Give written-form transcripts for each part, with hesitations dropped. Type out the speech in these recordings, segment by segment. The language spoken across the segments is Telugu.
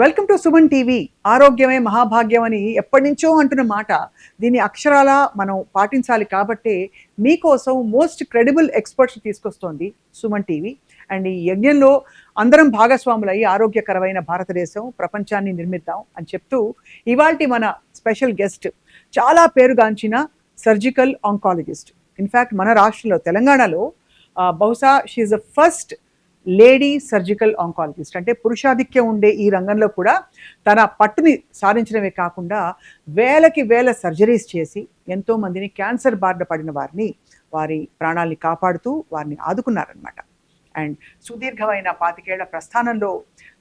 Welcome to Suman TV. ఆరోగ్యమే మహాభాగ్యం అని ఎప్పటి నుంచో అంటున్న మాట, దీన్ని అక్షరాలా మనం పాటించాలి కాబట్టే మీకోసం మోస్ట్ క్రెడిబుల్ ఎక్స్పర్ట్స్ తీసుకొస్తోంది సుమన్ టీవీ. అండ్ ఈ యజ్ఞంలో అందరం భాగస్వాములై ఆరోగ్యకరమైన భారతదేశం ప్రపంచాన్ని నిర్మిద్దాం అని చెప్తూ ఇవాల్టి మన స్పెషల్ గెస్ట్ చాలా పేరుగాంచిన సర్జికల్ ఆంకాలజిస్ట్. ఇన్ఫ్యాక్ట్ మన రాష్ట్రంలో తెలంగాణలో బహుశా she's the first lady surgical oncologist. అంటే పురుషాధిక్యం ఉండే ఈ రంగంలో కూడా తన పట్టుని సాధించడమే కాకుండా వేలకి వేల సర్జరీస్ చేసి ఎంతో మందిని క్యాన్సర్ బారిన పడిన వారిని వారి ప్రాణాలని కాపాడుతూ వారిని ఆదుకున్నారనమాట. అండ్ సుదీర్ఘమైన 25 ఏళ్ల ప్రస్థానంలో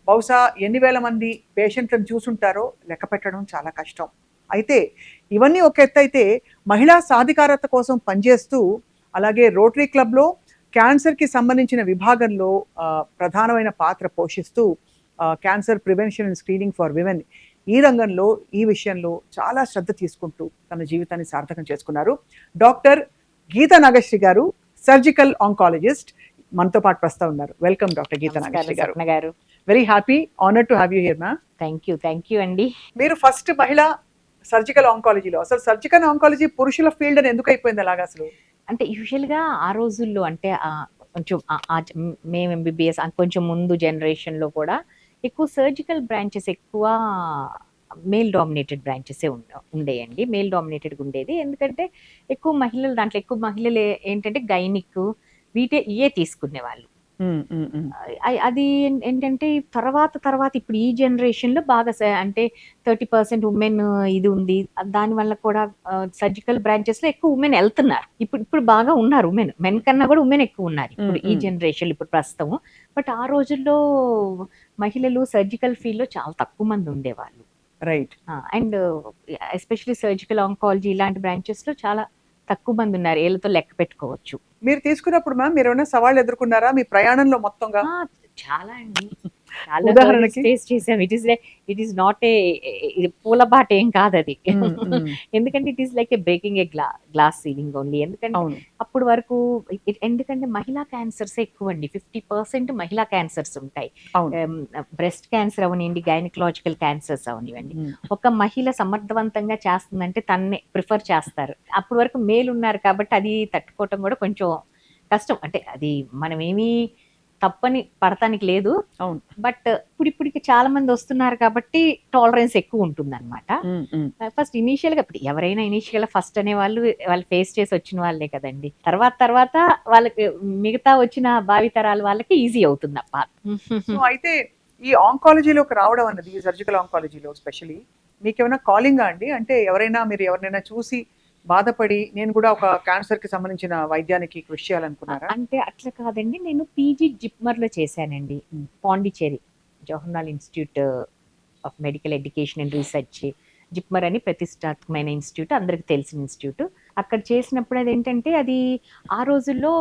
బహుశా ఎన్ని వేల మంది పేషెంట్లను చూసుంటారో లెక్క పెట్టడం చాలా కష్టం. అయితే ఇవన్నీ ఒక ఎత్తు అయితే, మహిళా సాధికారత కోసం పనిచేస్తూ అలాగే రోటరీ క్లబ్లో క్యాన్సర్కి సంబంధించిన విభాగంలో ప్రధానమైన పాత్ర పోషిస్తూ cancer prevention and screening for women ఈ రంగంలో ఈ విషయంలో చాలా శ్రద్ధ తీసుకుంటూ తన జీవితాన్ని సార్థకం చేసుకున్నారు. డాక్టర్ గీతా నాగశ్రీ గారు, సర్జికల్ ఆంకాలజిస్ట్, మనతో పాటు ప్రస్తుతం ఉన్నారు. వెల్కమ్ డాక్టర్ గీతా నాగశ్రీ గారు. Very happy, honour to have you here. Ma'am, thank you అండి. మీరు ఫస్ట్ మహిళ సర్జికల్ ఆంకాలజీలో. అసలు సర్జికల్ ఆంకాలజీ పురుషుల ఫీల్డ్ అని ఎందుకు అయిపోయింది అలాగా? అసలు అంటే యూజువల్గా ఆ రోజుల్లో అంటే కొంచెం మేము ఎంబీబీఎస్ కొంచెం ముందు జనరేషన్లో కూడా ఎక్కువ సర్జికల్ బ్రాంచెస్ ఎక్కువ మేల్ డామినేటెడ్ బ్రాంచెసే ఉండేయండి. మేల్ డామినేటెడ్గా ఉండేది. ఎందుకంటే ఎక్కువ మహిళలు, దాంట్లో ఎక్కువ మహిళలు ఏంటంటే గైనిక్ ఇవే తీసుకునేవాళ్ళు. అది ఏంటంటే తర్వాత ఇప్పుడు ఈ జనరేషన్లో బాగా అంటే 30% ఉమెన్ ఇది ఉంది. దానివల్ల కూడా సర్జికల్ బ్రాంచెస్లో ఎక్కువ ఉమెన్ వెళ్తున్నారు. ఇప్పుడు బాగా ఉన్నారు ఉమెన్. మెన్ కన్నా కూడా ఉమెన్ ఎక్కువ ఉన్నారు ఇప్పుడు ఈ జనరేషన్, ఇప్పుడు ప్రస్తుతం. బట్ ఆ రోజుల్లో మహిళలు సర్జికల్ ఫీల్డ్లో చాలా తక్కువ మంది ఉండేవాళ్ళు. Right. And especially surgical oncology ఇలాంటి బ్రాంచెస్లో చాలా తక్కువ మంది ఉన్నారు. ఏళ్ళతో లెక్క పెట్టుకోవచ్చు. మీరు తీసుకున్నప్పుడు మ్యామ్ మీరు ఏమైనా సవాళ్ళు ఎదుర్కొన్నారా మీ ప్రయాణంలో మొత్తంగా? చాలా అండి, చాలా ఫేస్ చేసాం. ఇట్ ఈస్ నాట్ ఏ పూలబాట ఏం కాదు అది. ఎందుకంటే it is like A breaking A glass ceiling only. ఎందుకంటే అప్పుడు వరకు ఎందుకంటే మహిళా క్యాన్సర్స్ ఎక్కువ అండి. 50% మహిళా క్యాన్సర్స్ ఉంటాయి. బ్రెస్ట్ క్యాన్సర్ అవనివ్వండి, గైనకలాజికల్ క్యాన్సర్స్ అవనివ్వండి. ఒక మహిళ సమర్థవంతంగా చేస్తుందంటే తన్నే ప్రిఫర్ చేస్తారు. అప్పటి వరకు మేలు ఉన్నారు కాబట్టి అది తట్టుకోవటం కూడా కొంచెం కష్టం. అంటే అది మనమేమీ తప్పని పడటానికి లేదు. అవును. బట్ ఇప్పటికి చాలా మంది వస్తున్నారు కాబట్టి టాలరెన్స్ ఎక్కువ ఉంటుంది అనమాట. ఫస్ట్ ఇనీషియల్ గా ఎవరైనా ఇనీషియల్ గా ఫస్ట్ అనే వాళ్ళు ఫేస్ చేసి వచ్చిన వాళ్ళే కదండి. తర్వాత వాళ్ళకి మిగతా వచ్చిన భావితరాల వాళ్ళకి ఈజీ అవుతుంది అప్ప. అయితే ఈ ఆంకాలజీలోకి రావడం అన్నది, సర్జికల్ ఆంకాలజీలో స్పెషలీ మీకేమైనా కాలింగా అండి? అంటే మీరు ఎవరినైనా చూసి బాధపడి నేను కూడా ఒక క్యాన్సర్ కి సంబంధించిన వైద్యానికి కృషి చేయాలనుకున్నారా? అంటే అట్లా కాదండి. నేను పీజీ జిప్మర్ లో చేశానండి. Pondicherry Jawaharlal institute of medical education and research, JIPMER అని ప్రతిష్టాత్మకమైన ఇన్స్టిట్యూట్, అందరికి తెలిసిన ఇన్స్టిట్యూట్. అక్కడ చేసినప్పుడు అదేంటంటే అది ఆ రోజుల్లో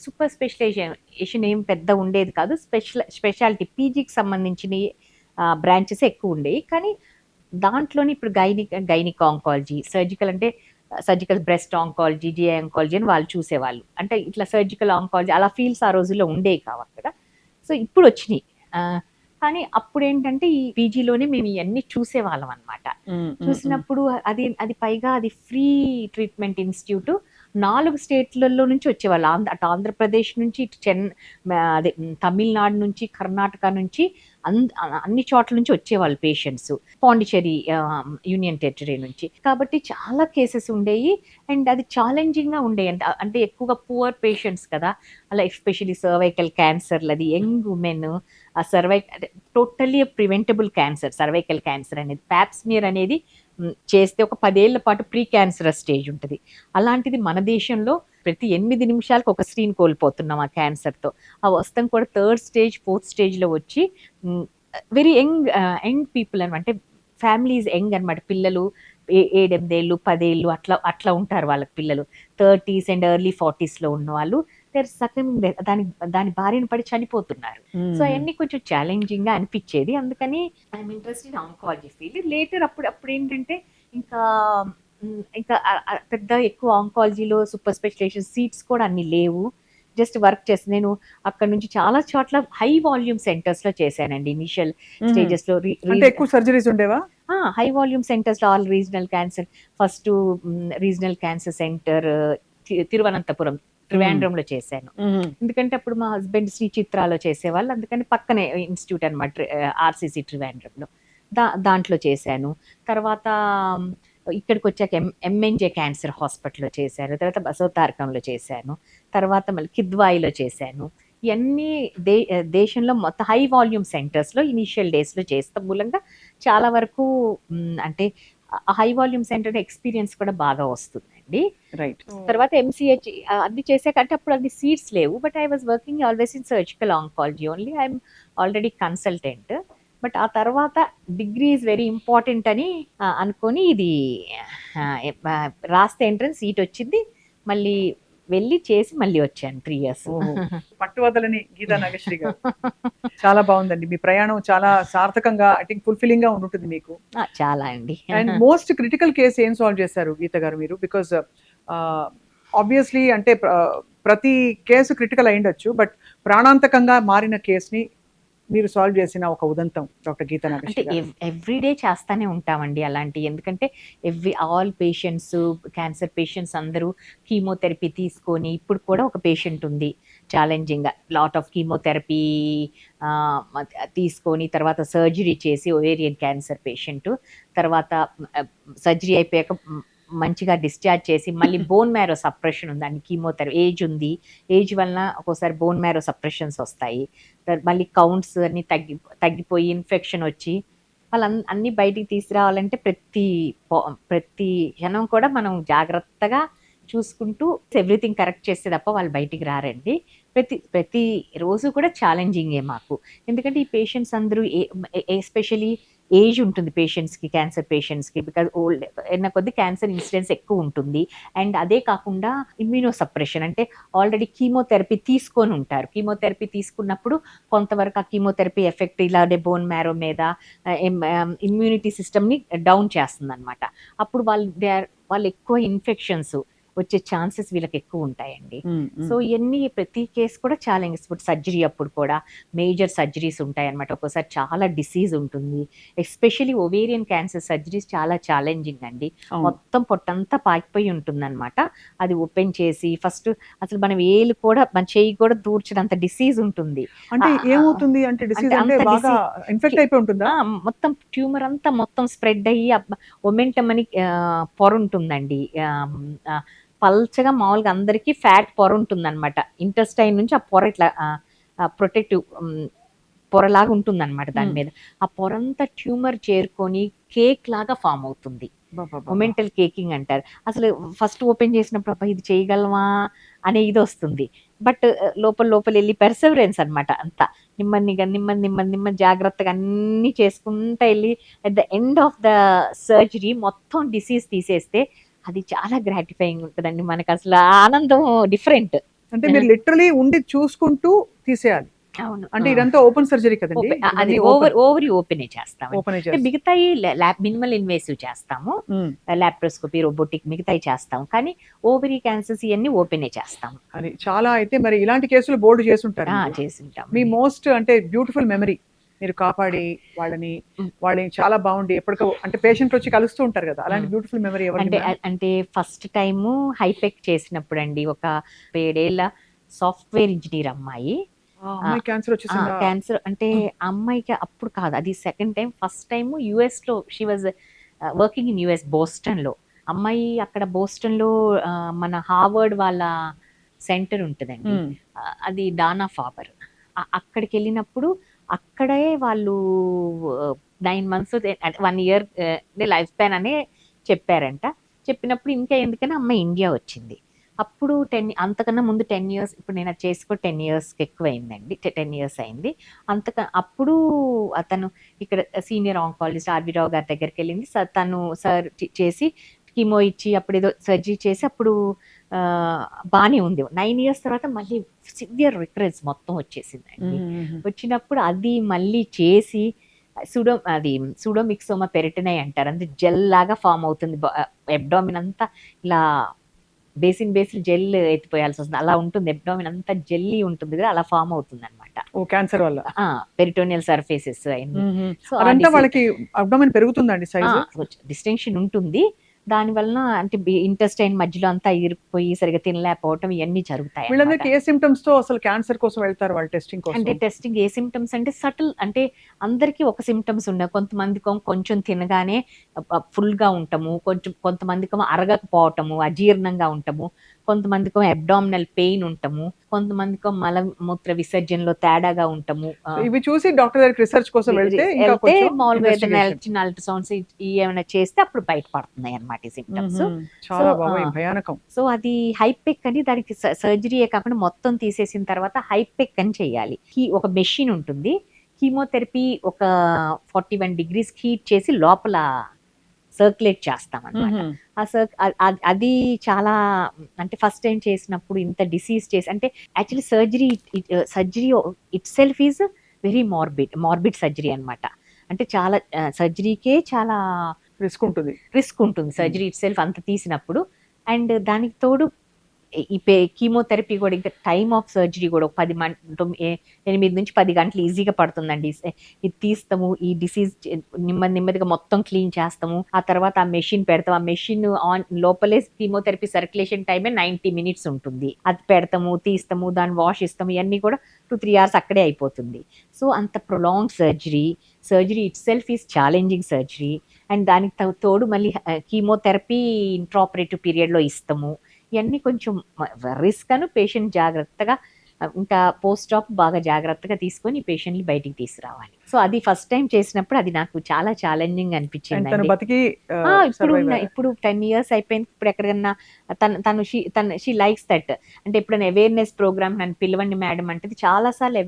సూపర్ స్పెషలైజేషన్ ఏం పెద్ద ఉండేది కాదు. స్పెషాలిటీ పీజీకి సంబంధించిన బ్రాంచెస్ ఎక్కువ ఉండేవి. కానీ దాంట్లోని ఇప్పుడు గైనిక్ ఆంకాలజీ, సర్జికల్ అంటే surgical breast oncology, GI oncology అని వాళ్ళు చూసేవాళ్ళు. అంటే ఇట్లా సర్జికల్ ఆంకాలజీ అలా ఫీల్డ్స్ ఆ రోజుల్లో ఉండేవి కావు అక్కడ. సో ఇప్పుడు వచ్చినాయి. కానీ అప్పుడు ఏంటంటే ఈ పీజీలోనే మేము ఇవన్నీ చూసేవాళ్ళం అనమాట. చూసినప్పుడు అది పైగా అది ఫ్రీ ట్రీట్మెంట్ ఇన్స్టిట్యూట్. 4 స్టేట్లలో నుంచి వచ్చేవాళ్ళు. అటు ఆంధ్రప్రదేశ్ నుంచి, ఇటు అదే తమిళనాడు నుంచి, కర్ణాటక నుంచి, అన్ని చోట్ల నుంచి వచ్చేవాళ్ళు పేషెంట్స్. పాండిచేరి యూనియన్ టెరిటరీ నుంచి. కాబట్టి చాలా కేసెస్ ఉండేవి. అండ్ అది ఛాలెంజింగ్గా ఉండేవి. అంటే ఎక్కువగా పువర్ పేషెంట్స్ కదా, అలా ఎస్పెషలీ సర్వైకల్ క్యాన్సర్లు, అది యంగ్ ఉమెన్, ఆ totally preventable cancer. Cervical cancer అనేది ప్యాప్స్మియర్ అనేది చేస్తే ఒక 10 ఏళ్ల పాటు ప్రీ క్యాన్సరస్ స్టేజ్ ఉంటుంది. అలాంటిది మన దేశంలో ప్రతి 8 నిమిషాలకు ఒక స్త్రీని కోల్పోతున్నాం ఆ క్యాన్సర్తో. ఆ వస్తాం కూడా 3rd స్టేజ్ 4th స్టేజ్లో వచ్చి వెరీ యంగ్ పీపుల్ అనమాట. అంటే ఫ్యామిలీస్ యంగ్ అనమాట. పిల్లలు 7 ఏళ్ళు 10 ఏళ్ళు అట్లా ఉంటారు వాళ్ళకి పిల్లలు. 30s అండ్ ఎర్లీ 40sలో ఉన్న వాళ్ళు దాని బారిన పడి చనిపోతున్నారు. సో అవన్నీ కొంచెం ఛాలెంజింగ్ గా అనిపించేది. అందుకని I'm interested in oncology field. Later అప్పుడు ఏంటంటే ఇంకా పెద్ద ఎక్కువ ఆంకాలజీలో సూపర్ స్పెషలైజేషన్ సీట్స్ కూడా అన్ని లేవు. జస్ట్ వర్క్ చేసి నేను అక్కడ నుంచి చాలా చోట్ల హై వాల్యూమ్ సెంటర్స్ లో చేశానండి ఇనిషియల్ స్టేజెస్ లో. అంటే ఎక్కువ సర్జరీస్ ఉండేవా? హై వాల్యూమ్ సెంటర్స్ లో all regional cancer, first regional cancer centre Thiruvananthapuram త్రివేంద్రంలో చేశాను. ఎందుకంటే అప్పుడు మా హస్బెండ్ శ్రీ చిత్రాలో చేసేవాళ్ళు, అందుకని పక్కనే ఇన్స్టిట్యూట్ అనమాట ఆర్సిసి త్రివేంద్రంలో, దాంట్లో చేశాను. తర్వాత ఇక్కడికి వచ్చాక ఎంఎన్జే క్యాన్సర్ హాస్పిటల్లో చేశాను, తర్వాత బసవతారకంలో చేశాను, తర్వాత మళ్ళీ కిద్వాయిలో చేశాను. ఇవన్నీ దేశంలో మొత్తం హై వాల్యూమ్ సెంటర్స్లో ఇనీషియల్ డేస్లో చేస్తాం మూలంగా చాలా వరకు అంటే హై వాల్యూమ్ సెంటర్ ఎక్స్పీరియన్స్ కూడా బాగా వస్తుందండి. రైట్. తర్వాత ఎంసీహెచ్ అన్ని చేసాకంటే అప్పుడు అన్ని సీట్స్ లేవు, but I was working always in surgical oncology only. I'm already consultant. But ఆ తర్వాత డిగ్రీ ఈజ్ వెరీ ఇంపార్టెంట్ అని అనుకొని ఇది రాస్తే ఎంట్రన్స్ సీట్ వచ్చింది, మళ్ళీ వెళ్ళి చేసి మళ్ళీ వచ్చాను 3 years. పట్టువదలని గీతా నాగేశ్వరి గారు, చాలా బాగుందండి మీ ప్రయాణం. చాలా సార్థకంగా, ఐ థింక్ ఫుల్ఫిల్లింగ్ గా ఉంటుంది మీకు. చాలా అండి. అండ్ మోస్ట్ క్రిటికల్ కేసు ఏం సాల్వ్ చేశారు గీత గారు మీరు? బికాస్ ఆబ్వియస్లీ అంటే ప్రతి కేసు క్రిటికల్ అయిండొచ్చు, బట్ ప్రాణాంతకంగా మారిన కేసుని మీరు సాల్వ్ చేసిన ఒక ఉదంతం డాక్టర్ గీతా అంటే నాగేశ్వరి గారు. ఎవ్రీడే చేస్తానే ఉంటామండి అలాంటి. ఎందుకంటే ఆల్ పేషెంట్స్, క్యాన్సర్ పేషెంట్స్ అందరూ కీమోథెరపీ తీసుకొని, ఇప్పుడు కూడా ఒక పేషెంట్ ఉంది ఛాలెంజింగ్గా లాట్ ఆఫ్ కీమోథెరపీ తీసుకొని తర్వాత సర్జరీ చేసి, ఒవేరియన్ క్యాన్సర్ పేషెంట్, తర్వాత సర్జరీ అయిపోయాక మంచిగా డిశ్చార్జ్ చేసి మళ్ళీ బోన్ మ్యారో సప్రెషన్ ఉంది, అన్ని కీమోథెరపీ ఏజ్ ఉంది, ఏజ్ వలన ఒక్కోసారి బోన్ మ్యారో సప్రెషన్స్ వస్తాయి, మళ్ళీ కౌంట్స్ అన్ని తగ్గిపోయి ఇన్ఫెక్షన్ వచ్చి అన్నీ బయటికి తీసుకురావాలంటే ప్రతి క్షణం కూడా మనం జాగ్రత్తగా చూసుకుంటూ ఎవ్రీథింగ్ కరెక్ట్ చేస్తే తప్ప వాళ్ళు బయటికి రారండి. ప్రతి రోజు కూడా ఛాలెంజింగే మాకు. ఎందుకంటే ఈ పేషెంట్స్ అందరూ ఎస్పెషలీ ఏజ్ ఉంటుంది పేషెంట్స్కి, క్యాన్సర్ పేషెంట్స్కి, బికాజ్ ఓల్డ్ అయిన కొద్ది క్యాన్సర్ ఇన్సిడెన్స్ ఎక్కువ ఉంటుంది. అండ్ అదే కాకుండా ఇమ్యూనో సప్రెషన్ అంటే ఆల్రెడీ కీమోథెరపీ తీసుకొని ఉంటారు. కీమోథెరపీ తీసుకున్నప్పుడు కొంతవరకు ఆ కీమోథెరపీ ఎఫెక్ట్ ఇలాగే బోన్ మ్యారో మీద ఇమ్యూనిటీ సిస్టమ్ని డౌన్ చేస్తుంది అనమాట. అప్పుడు వాళ్ళు ఎక్కువ ఇన్ఫెక్షన్స్ వచ్చే ఛాన్సెస్ వీళ్ళకి ఎక్కువ ఉంటాయండి. సో ఇవన్నీ ప్రతి కేసు కూడా ఛాలెంజెస్. ఇప్పుడు సర్జరీ అప్పుడు కూడా మేజర్ సర్జరీస్ ఉంటాయి అనమాట. ఒక్కోసారి చాలా డిసీజ్ ఉంటుంది, ఎస్పెషలీ ఒవేరియన్ క్యాన్సర్ సర్జరీస్ చాలా ఛాలెంజింగ్ అండి. మొత్తం పొట్టంతా పాకిపోయి ఉంటుందన్నమాట. అది ఓపెన్ చేసి ఫస్ట్ అసలు మనం ఏలు కూడా మన చేయి కూడా దూర్చినంత డిసీజ్ ఉంటుంది. అంటే ఏమవుతుంది అంటే డిసీజ్ అంటే బాగా ఇన్ఫెక్ట్ అయిపోయి ఉంటుందా? మొత్తం ట్యూమర్ అంతా మొత్తం స్ప్రెడ్ అయ్యి ఒమెంటమ్ అని పొర ఉంటుందండి, పల్చగా మామూలుగా అందరికీ ఫ్యాట్ పొర ఉంటుందన్నమాట. ఇంటెస్టైన్ నుంచి ఆ పొర ఇట్లా ప్రొటెక్టివ్ పొరలాగా ఉంటుందన్నమాట. దాని మీద ఆ పొరంతా ట్యూమర్ చేరుకొని కేక్ లాగా ఫామ్ అవుతుంది. మొమెంటల్ కేకింగ్ అంటారు. అసలు ఫస్ట్ ఓపెన్ చేసినప్పుడు అబ్బా ఇది చేయగలమా అనే ఇది వస్తుంది, బట్ లోపల వెళ్ళి పెర్సెవరెన్స్ అనమాట. అంతా నెమ్మది జాగ్రత్తగా అన్నీ చేసుకుంటా వెళ్ళి at the end of the surgery మొత్తం డిసీజ్ తీసేస్తే అది చాలా గ్రాటిఫైయింగ్ ఉంటుందండి. మనకు అసలు ఆనందం డిఫరెంట్. అంటే మీరు లిటరలీ ఉండి చూసుకుంటూ తీసేయాలి. అవును. అంటే ఇదంతా ఓపెన్ సర్జరీ కదండి? అది ఓవరీ ఓపెన్ చేస్తాము. మిగతాయి మినిమల్ ఇన్వేసివ్ చేస్తాము, లాప్రోస్కోపీ, రోబోటిక్ మిగతాయి చేస్తాము, కానీ ఓవరీ క్యాన్సర్స్ ఇవన్నీ ఓపెన్ చేస్తాము. అది చాలా. అయితే మరి ఇలాంటి కేసులు బోర్డు చేస్తుంటారు. చేస్తుంటాం. మీ మోస్ట్ అంటే బ్యూటిఫుల్ మెమరీ మీరు కాపాడి వాళ్ళని చాలా బాగుండి ఎప్పటికో అంటే పేషెంట్ వచ్చి కలుస్తూ ఉంటారు కదా, అలాంటి బ్యూటిఫుల్ మెమరీ అంటే ఫస్ట్ టైము హైపెక్ చేసినప్పుడు అండి, ఒక 7 ఏళ్ల సాఫ్ట్వేర్ ఇంజనీర్ అమ్మాయి క్యాన్సర్. అంటే అమ్మాయికి అప్పుడు కాదు, అది second time. First time US లో she was working in US, Boston లో. అమ్మాయి అక్కడ బోస్టన్ లో మన హార్వర్డ్ వాళ్ళ సెంటర్ ఉంటుందండి, అది డానా ఫాబర్. అక్కడికి వెళ్ళినప్పుడు అక్కడే వాళ్ళు 9 months 1 year లైఫ్ స్పాన్ అనే చెప్పారంట. చెప్పినప్పుడు ఇంకా ఎందుకని అమ్మాయి ఇండియా వచ్చింది. అప్పుడు అంతకన్నా ముందు 10 years, ఇప్పుడు నేను అది చేసుకో 10 years ఎక్కువ అయిందండి, 10 years అయింది. అప్పుడు అతను ఇక్కడ సీనియర్ ఆంకాలజిస్ట్ ఆర్వి రావు గారి దగ్గరికి వెళ్ళింది. తను సార్ చేసి కీమో ఇచ్చి అప్పుడు ఏదో సర్జరీ చేసి అప్పుడు బాగానే ఉంది. 9 years తర్వాత మళ్ళీ సివియర్ రికరెన్స్ మొత్తం వచ్చేసిందండి. వచ్చినప్పుడు అది మళ్ళీ చేసి సూడోమిక్సోమా పెరిటనై అంటారు, అంటే జెల్ లాగా ఫామ్ అవుతుంది. అబ్డామిన్ అంతా ఇలా బేసిన్ జెల్ ఎత్తిపోయాల్సి వస్తుంది. అలా ఉంటుంది, అబ్డామిన్ అంతా జెల్లీ ఉంటుంది కదా, అలా ఫామ్ అవుతుంది అనమాట. ఓ క్యాన్సర్ వల్ల పెరిటోనియల్ సర్ఫేసెస్ అన్ని. సో అదంతా వాళ్ళకి అబ్డోమెన్ పెరుగుతుందండి సైజు. డిస్టింక్షన్ ఉంటుంది. దాని వలన అంటే ఇంటెస్టైన్ మధ్యలో అంతా ఇరుక్కుపోయి సరిగా తినలేకపోవటం ఇవన్నీ జరుగుతాయి. వీళ్ళందరికీ ఏ సిమ్టమ్స్ తో అసలు క్యాన్సర్ కోసం వెళ్తారు వాళ్ళు టెస్టింగ్ కోసం? అంటే టెస్టింగ్ ఏ సిమ్టమ్స్ అంటే సటిల్, అంటే అందరికీ ఒక సిమ్టమ్స్ ఉన్నాయి. కొంతమందికి కొంచెం తినగానే ఫుల్ గా ఉంటాము, కొంతమందికి అరగకపోవటము, అజీర్ణంగా ఉంటాము, కొంతమందికి అబ్డామినల్ పెయిన్ ఉంటాము, కొంతమందికి మలమూత్ర విసర్జనలో తేడాగా ఉంటాము. ఇవి చూసి డాక్టర్ దగ్గరికి రీసెర్చ్ కోసం వెళ్తే మామూలుగా ఏదైనా చిన్న అల్ట్రాసౌండ్స్ ఏమైనా చేస్తే అప్పుడు బయటపడుతున్నాయి అన్నమాట ఈ సిమ్టమ్స్. చాలా భయానకం. సో అది హైపెక్ అని, దానికి సర్జరీయే కాకుండా మొత్తం తీసేసిన తర్వాత హైపెక్ అని చేయాలి. ఒక మెషిన్ ఉంటుంది, కీమోథెరపీ ఒక 41 degrees హీట్ చేసి లోపల సర్క్యులేట్ చేస్తాం అనమాట. అది చాలా, అంటే ఫస్ట్ టైం చేసినప్పుడు ఇంత డిసీజ్ చేసి, అంటే actually surgery it self is very morbid surgery అనమాట. అంటే చాలా సర్జరీకే చాలా రిస్క్ ఉంటుంది సర్జరీ ఇట్ సెల్ఫ్ అంత తీసినప్పుడు. అండ్ దానికి తోడు ఈ కీమోథెరపీ కూడా, ఇంకా టైమ్ ఆఫ్ సర్జరీ కూడా 8 నుంచి 10 గంటలు ఈజీగా పడుతుందండి. ఇది తీస్తాము, ఈ డిసీజ్ నెమ్మదిగా మొత్తం క్లీన్ చేస్తాము, ఆ తర్వాత ఆ మెషిన్ పెడతాం. ఆ మెషిన్ ఆన్ లోపలే కీమోథెరపీ సర్క్యులేషన్ టైమే 90 minutes ఉంటుంది. అది పెడతాము, తీస్తాము, దాన్ని వాష్ ఇస్తాము, ఇవన్నీ కూడా 2-3 hours అక్కడే అయిపోతుంది. సో అంత prolong surgery it self is challenging surgery. And దానికి తోడు మళ్ళీ కీమోథెరపీ ఇంట్రాపరేటివ్ పీరియడ్లో ఇస్తాము. ఇవన్నీ కొంచెం రిస్క్ అను, పేషెంట్ జాగ్రత్తగా, ఇంకా పోస్ట్ ఆప్ బాగా జాగ్రత్తగా తీసుకొని పేషెంట్ని బయటికి తీసుకురావాలి. సో అది ఫస్ట్ టైం చేసినప్పుడు అది నాకు చాలా ఛాలెంజింగ్ అనిపించింది. ఇప్పుడు 10 years అయిపోయింది. ఇప్పుడు ఎక్కడికన్నా షీ లైక్స్ దట్. అంటే ఎప్పుడైనా అవేర్నెస్ ప్రోగ్రామ్ నన్ను పిలవండి మేడం అంటే, చాలాసార్లు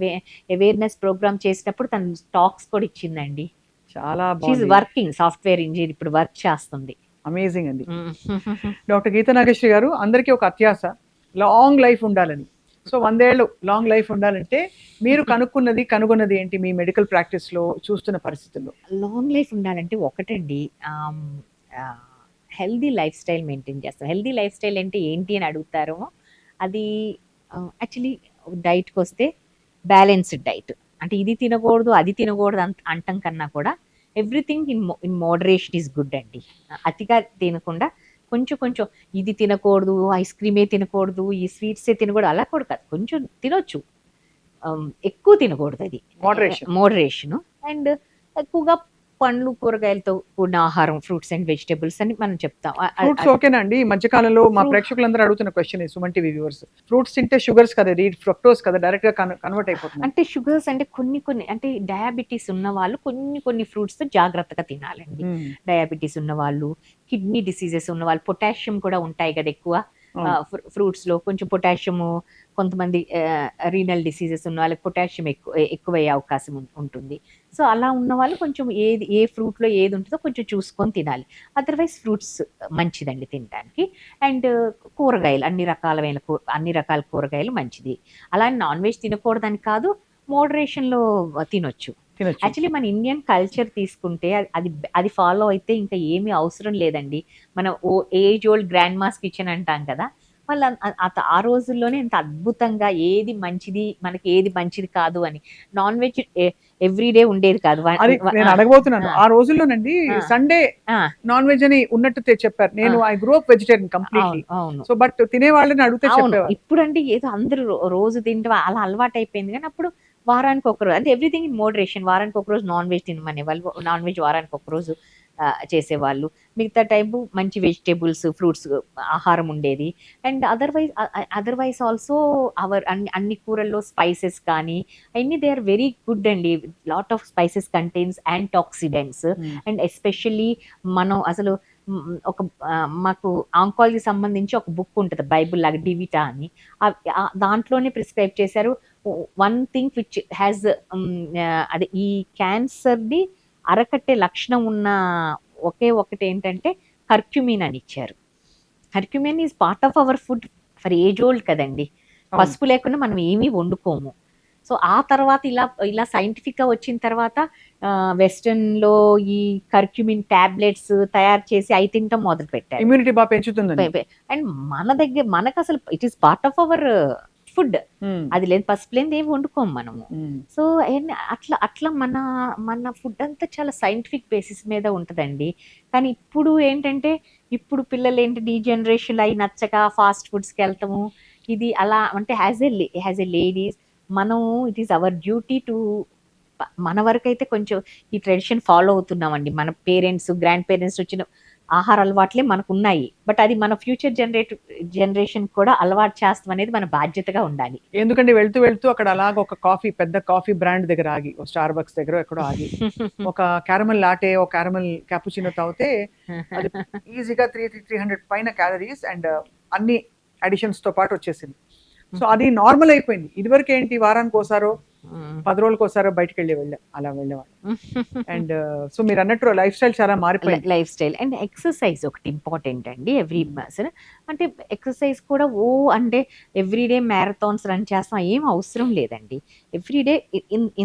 అవేర్నెస్ ప్రోగ్రామ్ చేసినప్పుడు తను టాక్స్ కూడా ఇచ్చిందండి. చాలా వర్కింగ్ సాఫ్ట్వేర్ ఇంజనీర్, ఇప్పుడు వర్క్ చేస్తుంది. అమేజింగ్ అండి. డాక్టర్ గీతా నాగేశ్వరి గారు, అందరికీ ఒక అత్యాశ, లాంగ్ లైఫ్ ఉండాలని. సో 100 ఏళ్ళు లాంగ్ లైఫ్ ఉండాలంటే మీరు కనుగొన్నది ఏంటి మీ మెడికల్ ప్రాక్టీస్ లో చూస్తున్న పరిస్థితుల్లో? లాంగ్ లైఫ్ ఉండాలంటే ఒకటండి, హెల్దీ లైఫ్ స్టైల్ మెయింటైన్ చేస్తాం. హెల్దీ లైఫ్ స్టైల్ అంటే ఏంటి అని అడుగుతారో, అది యాక్చువల్లీ డైట్కి వస్తే బ్యాలెన్స్డ్ డైట్. అంటే ఇది తినకూడదు అది తినకూడదు అంటం కన్నా కూడా everything in moderation is good అండి. అతిగా తినకుండా కొంచెం ఇది తినకూడదు, ఐస్ క్రీమే తినకూడదు, ఈ స్వీట్సే తినకూడదు, అలా కూడా కాదు, కొంచెం తినొచ్చు, ఎక్కువ తినకూడదు. అది మోడరేషన్. అండ్ ఎక్కువగా పండ్లు కూరగాయలతో కూడిన ఆహారం, ఫ్రూట్స్ అండ్ వెజిటబుల్స్ అని మనం చెప్తాం. ఓకేనండి. ఈ మధ్యకాలంలో మా ప్రేక్షకులందరూ అడుగుతున్న question, Suman TV viewers, fruits తింటే షుగర్స్ కదా, ఫ్రక్టోస్ కదా, డైరెక్ట్ గా కన్వర్ట్ అయిపోతుంది. అంటే షుగర్స్ అంటే కొన్ని అంటే డయాబెటీస్ ఉన్న వాళ్ళు కొన్ని ఫ్రూట్స్ జాగ్రత్తగా తినాలండి. డయాబెటీస్ ఉన్న వాళ్ళు, కిడ్నీ డిసీజెస్ ఉన్న వాళ్ళు, పొటాషియం కూడా ఉంటాయి కదా ఎక్కువ ఫ్రూట్స్ లో, కొంచెం పొటాషియము, కొంతమంది రీనల్ డిసీజెస్ ఉన్న వాళ్ళకి పొటాషియం ఎక్కువయ్యే అవకాశం ఉంటుంది. సో అలా ఉన్న వాళ్ళు కొంచెం ఏ ఫ్రూట్లో ఏది ఉంటుందో కొంచెం చూసుకొని తినాలి. అదర్వైజ్ ఫ్రూట్స్ మంచిదండి తినడానికి. అండ్ కూరగాయలు, అన్ని రకాల కూరగాయలు మంచిది. అలా నాన్ వెజ్ తినకూడదని కాదు, మోడరేషన్లో తినొచ్చు. యాక్చువల్లీ మన ఇండియన్ కల్చర్ తీసుకుంటే అది ఫాలో అయితే ఇంకా ఏమీ అవసరం లేదండి. మనం age old grand mass kitchen అంటాం కదా, వాళ్ళు ఆ రోజుల్లోనే ఎంత అద్భుతంగా ఏది మంచిది, మనకి ఏది మంచిది కాదు అని, నాన్ వెజ్ ఎవ్రీడే ఉండేది కాదు. నేను అడగబోతున్నాను, ఆ రోజుల్లోనండి సండే నాన్ వెజ్ అని ఉన్నట్టు చెప్పారు. నేను I grow up vegetarian completely. So but తినే వాళ్ళని అడిగితే చెప్పేవారు. ఇప్పుడు అంటే ఏదో అందరూ రోజు తింటే అలా అలవాటు అయిపోయింది. కానీ అప్పుడు వారానికి ఒకరోజు, అంటే ఎవ్రీథింగ్ ఇన్ మోడరేషన్. వారానికి ఒకరోజు నాన్ వెజ్ తినమనే వాళ్ళు, నాన్ వెజ్ వారానికి ఒకరోజు చేసేవాళ్ళు. మిగతా టైపు మంచి వెజిటేబుల్స్, ఫ్రూట్స్ ఆహారం ఉండేది. అండ్ అదర్వైజ్ ఆల్సో అన్ని కూరల్లో స్పైసెస్ కానీ అన్ని దే ఆర్ వెరీ గుడ్ అండి. Lot of spices contains antioxidants. And especially మనం అసలు మాకు ఆంకాలజీ సంబంధించి ఒక బుక్ ఉంటుంది, బైబుల్ లాగా, డివిటా అని. దాంట్లోనే ప్రిస్క్రైబ్ చేశారు వన్ థింగ్ విచ్ హ్యాస్ అదే ఈ క్యాన్సర్ది అరకట్టే లక్షణం ఉన్న ఒకటి ఏంటంటే కర్క్యూమిన్ అని ఇచ్చారు. Curcumin is part of our food for age old కదండి. పసుపు లేకుండా మనం ఏమీ వండుకోము. సో ఆ తర్వాత ఇలా ఇలా సైంటిఫిక్ గా వచ్చిన తర్వాత వెస్టర్న్ లో ఈ కర్క్యూమిన్ టాబ్లెట్స్ తయారు చేసి అవి తింటాం మొదలు పెట్టారు. ఇమ్యూనిటీ బాగా పెంచుతుందండి. అండ్ మన దగ్గర మనకు అసలు it is part of our food. అది లేదు పసుపు లేనిది ఏమి వండుకోము మనము. సో అట్లా అట్లా మన మన ఫుడ్ అంతా చాలా సైంటిఫిక్ బేసిస్ మీద ఉంటుందండి. కానీ ఇప్పుడు ఏంటంటే ఇప్పుడు పిల్లలు ఏంటి ఈ జనరేషన్ అవి నచ్చక ఫాస్ట్ ఫుడ్స్కి వెళ్తాము. ఇది అలా అంటే యాజ్ ఎ లేడీస్ మనం it is our duty to మన వరకు అయితే కొంచెం ఈ ట్రెడిషన్ ఫాలో అవుతున్నామండి. మన పేరెంట్స్ గ్రాండ్ పేరెంట్స్ వచ్చిన ఆహార అలవాట్లే మనకు ఉన్నాయి. బట్ అది మన ఫ్యూచర్ జనరేషన్ కూడా అలవాటు చేస్తాం అనేది మన బాధ్యతగా ఉండాలి. ఎందుకంటే వెళ్తూ వెళ్తూ అక్కడ అలాగ ఒక కాఫీ పెద్ద కాఫీ బ్రాండ్ దగ్గర ఆగి, ఒక స్టార్ బక్స్ దగ్గర ఎక్కడో ఆగి ఒక క్యారమల్ లాటే, ఒక క్యారమల్ క్యాపుచినో తాగితే అది ఈజీగా 300 పైన క్యాలరీస్ అండ్ అన్ని అడిషన్స్ తో పాటు వచ్చేసింది. సో అది నార్మల్ అయిపోయింది. ఇదివరకు ఏంటి వారానికి ఒకసారో 10 రోజులకు ఒకసారో బయటకు అలా వెళ్ళేవాళ్ళు. అండ్ సో మీరు అన్నట్టు లైఫ్ స్టైల్ చాలా మారిపోయింది. లైఫ్ స్టైల్ అండ్ ఎక్సర్సైజ్ ఒకటి ఇంపార్టెంట్ అండి. ఎవ్రీ పర్సన్ అంటే ఎక్సర్సైజ్ కూడా అంటే ఎవ్రీడే మ్యారథాన్స్ రన్ చేస్తాం ఏం అవసరం లేదండి. ఎవ్రీడే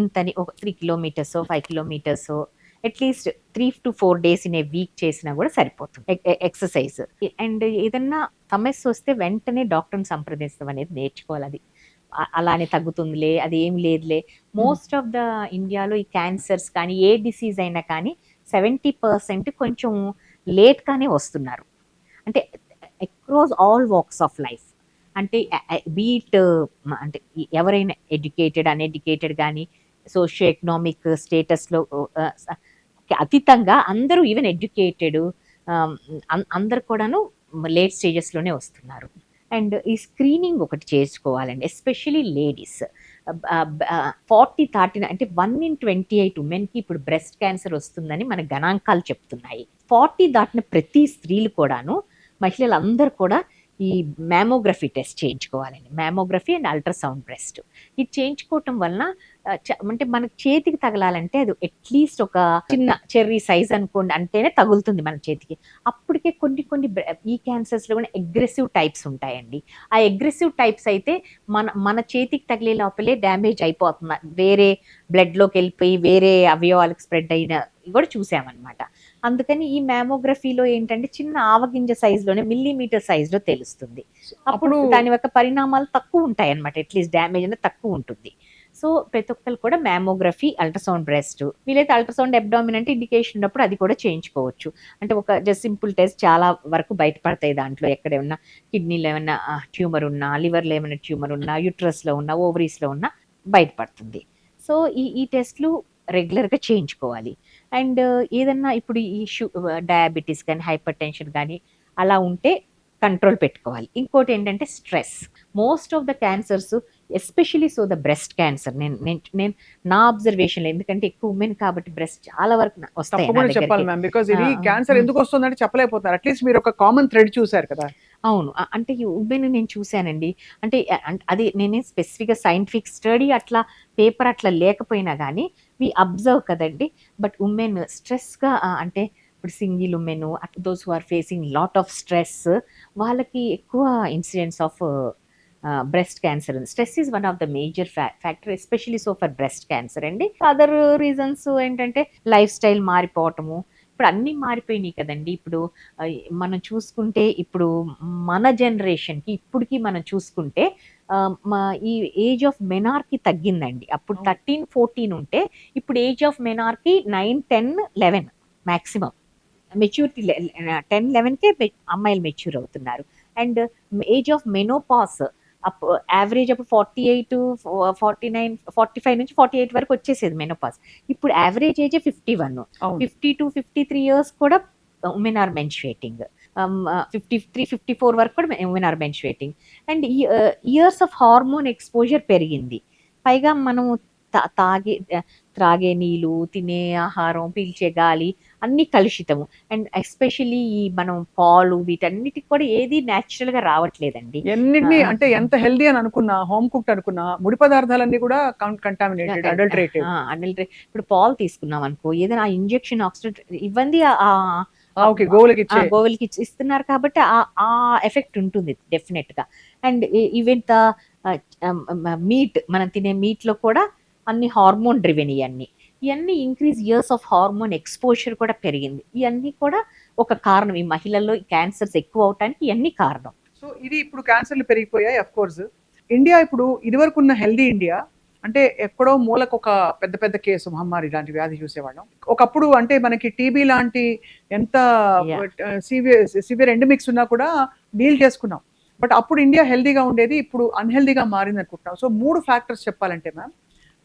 ఇంతని ఒక 3 kilometres 5 kilometres at least 3 to 4 days in a week చేసినా కూడా సరిపోతుంది ఎక్సర్సైజ్. అండ్ ఏదన్నా సమస్య వస్తే వెంటనే డాక్టర్ని సంప్రదిస్తాం అనేది నేర్చుకోవాలి. అది అలానే తగ్గుతుందిలే, అది ఏం లేదులే. మోస్ట్ ఆఫ్ ద ఇండియాలో ఈ క్యాన్సర్స్ కానీ ఏ డిసీజ్ అయినా కానీ 70% కొంచెం లేట్గానే వస్తున్నారు. అంటే across all walks of life. అంటే బీట్ అంటే ఎవరైనా ఎడ్యుకేటెడ్ అన్ఎడ్యుకేటెడ్ కానీ సోషియో ఎకనామిక్ స్టేటస్లో అతీతంగా అందరూ ఈవెన్ ఎడ్యుకేటెడ్ అందరు కూడాను లేట్ స్టేజెస్లోనే వస్తున్నారు. అండ్ ఈ స్క్రీనింగ్ ఒకటి చేసుకోవాలండి. ఎస్పెషలీ లేడీస్ 40 దాటిన అంటే 1 in 28 ఉమెన్కి ఇప్పుడు బ్రెస్ట్ క్యాన్సర్ వస్తుందని మన గణాంకాలు చెప్తున్నాయి. 40 దాటిన ప్రతి స్త్రీలు కూడాను మహిళలు అందరూ కూడా ఈ మ్యామోగ్రఫీ టెస్ట్ చేయించుకోవాలండి. మ్యామోగ్రఫీ అండ్ అల్ట్రాసౌండ్ బ్రెస్ట్ ఇది చేయించుకోవటం వలన అంటే మనకు చేతికి తగలాలంటే అది అట్లీస్ట్ ఒక చిన్న చెర్రీ సైజ్ అనుకోండి అంటేనే తగులుతుంది మన చేతికి. అప్పటికే కొన్ని ఈ క్యాన్సర్స్లో కూడా అగ్రెసివ్ టైప్స్ ఉంటాయండి. ఆ అగ్రెసివ్ టైప్స్ అయితే మన చేతికి తగిలే లోపలే డ్యామేజ్ అయిపోతుంది. వేరే బ్లడ్లోకి వెళ్ళిపోయి వేరే అవయవాలకు స్ప్రెడ్ అయిన కూడా చూసామన్నమాట. అందుకని ఈ మ్యామోగ్రఫీలో ఏంటంటే చిన్న ఆవగింజ సైజులోనే మిల్లీమీటర్ సైజులో తెలుస్తుంది. అప్పుడు దాని యొక్క పరిణామాలు తక్కువ ఉంటాయి అన్నమాట. అట్లీస్ట్ డ్యామేజ్ అనేది తక్కువ ఉంటుంది. సో ప్రతి ఒక్కరు కూడా మ్యామోగ్రఫీ అల్ట్రాసౌండ్ బ్రెస్ట్ వీలైతే అల్ట్రాసౌండ్ అబ్డామిన్ అంటే ఇండికేషన్ ఉన్నప్పుడు అది కూడా చేయించుకోవచ్చు. అంటే ఒక జస్ట్ సింపుల్ టెస్ట్ చాలా వరకు బయటపడతాయి. దాంట్లో ఎక్కడ ఏమన్నా కిడ్నీలో ఏమన్నా ట్యూమర్ ఉన్నా, లివర్లో ఏమైనా ట్యూమర్ ఉన్నా, యూట్రస్లో ఉన్నా, ఓవరీస్లో ఉన్నా బయటపడుతుంది. సో ఈ టెస్ట్లు రెగ్యులర్గా చేయించుకోవాలి. అండ్ ఏదన్నా ఇప్పుడు ఈ డయాబెటీస్ కానీ హైపర్ టెన్షన్ కానీ అలా ఉంటే కంట్రోల్ పెట్టుకోవాలి. ఇంకోటి ఏంటంటే stress. Most of the cancers especially so the breast cancer నేను నా అబ్జర్వేషన్, ఎందుకంటే ఎక్కువ ఉమెన్ కాబట్టి బ్రెస్ట్ చాలా వరకు వస్తాయి. చెప్పాలి మ్యామ్, బికాజ్ ఇది క్యాన్సర్ ఎందుకు వస్తుందంటే చెప్పలేకపోతున్నారు. అట్లీస్ట్ మీరు ఒక కామన్ థ్రెడ్ చూసారు కదా. అవును, అంటే ఈ ఉమెన్ నేను చూశానండి. అంటే అది నేనే స్పెసిఫిక్గా సైంటిఫిక్ స్టడీ అట్లా పేపర్ అట్లా లేకపోయినా కానీ వి అబ్జర్వ్ కదండి. బట్ ఉమెన్ స్ట్రెస్గా అంటే ఇప్పుడు single women those who are facing lot of stress వాళ్ళకి ఎక్కువ incidents of breast cancer. Stress is one of the major factor especially so for breast cancer అండి. అదర్ రీజన్స్ ఏంటంటే లైఫ్ స్టైల్ మారిపోవటము. ఇప్పుడు అన్నీ మారిపోయినాయి కదండి. ఇప్పుడు మనం చూసుకుంటే ఇప్పుడు మన జనరేషన్కి ఇప్పటికి మనం చూసుకుంటే ఈ ఏజ్ ఆఫ్ మెనార్కీ తగ్గిందండి. అప్పుడు 13-14 ఉంటే ఇప్పుడు age of menarche 9, 10, 11 maximum. Maturity 10-11కే అమ్మాయిలు మెచ్యూర్ అవుతున్నారు. And age of menopause average అప్పుడు 48, 49, 45 నుంచి 48 వరకు వచ్చేసేది మెనోపాస్. ఇప్పుడు యావరేజ్ ఏజ్ 51. 50 to 53 years కూడా ఉమెన్ ఆర్ మెన్స్ట్రుయేటింగ్. 53, 54 వరకు కూడా women are menstruating. And years of hormone exposure పెరిగింది. పైగా మనం త్రాగే నీళ్ళు, తినే ఆహారం, పీల్చే గాలి అన్నీ కలుషితము. అండ్ ఎస్పెషల్లీ ఈ మనం పాలు వీటన్నిటికి కూడా ఏది న్యాచురల్ గా రావట్లేదండి. ఎన్నిటిని అంటే ఎంత హెల్దీ అని అనుకున్నా, హోమ్ కుక్డ్ అనుకున్నా, ముడి పదార్థాలన్నీ కూడా కంటామినేటెడ్, అడల్టరేటెడ్. ఇప్పుడు పాలు తీసుకున్నాం అనుకో, ఏదైనా ఇంజెక్షన్ ఆక్సిడెంట్ ఇవ్వండి ఓకే, గోవులకి ఇచ్చే గోవులకి ఇస్తున్నారు కాబట్టి ఆ ఎఫెక్ట్ ఉంటుంది డెఫినెట్ గా. అండ్ ఈవెన్ ద మీట్, మనం తినే మీట్ లో కూడా అన్ని హార్మోన్ డ్రివెన్, ఇవన్నీ increase years of hormone exposure కూడా పెరిగింది. ఇవన్నీ కూడా ఒక కారణం, ఈ మహిళల్లో క్యాన్సర్స్ ఎక్కువ అవటానికి ఇవన్నీ కారణం. సో ఇది ఇప్పుడు క్యాన్సర్లు పెరిగిపోయాయి. అఫ్ కోర్స్ ఇండియా ఇప్పుడు ఇదివరకు ఉన్న హెల్దీ ఇండియా అంటే ఎక్కడో మూలకు ఒక పెద్ద పెద్ద కేసు మహమ్మారి లాంటి వ్యాధి చూసేవాళ్ళం. ఒకప్పుడు అంటే మనకి టీబీ లాంటి ఎంత సివియర్ ఎండమిక్స్ ఉన్నా కూడా డీల్ చేసుకున్నాం. బట్ అప్పుడు ఇండియా హెల్దీగా ఉండేది, ఇప్పుడు అన్హెల్దీగా మారింది అనుకుంటున్నాం. సో 3 ఫ్యాక్టర్స్ చెప్పాలంటే మ్యామ్,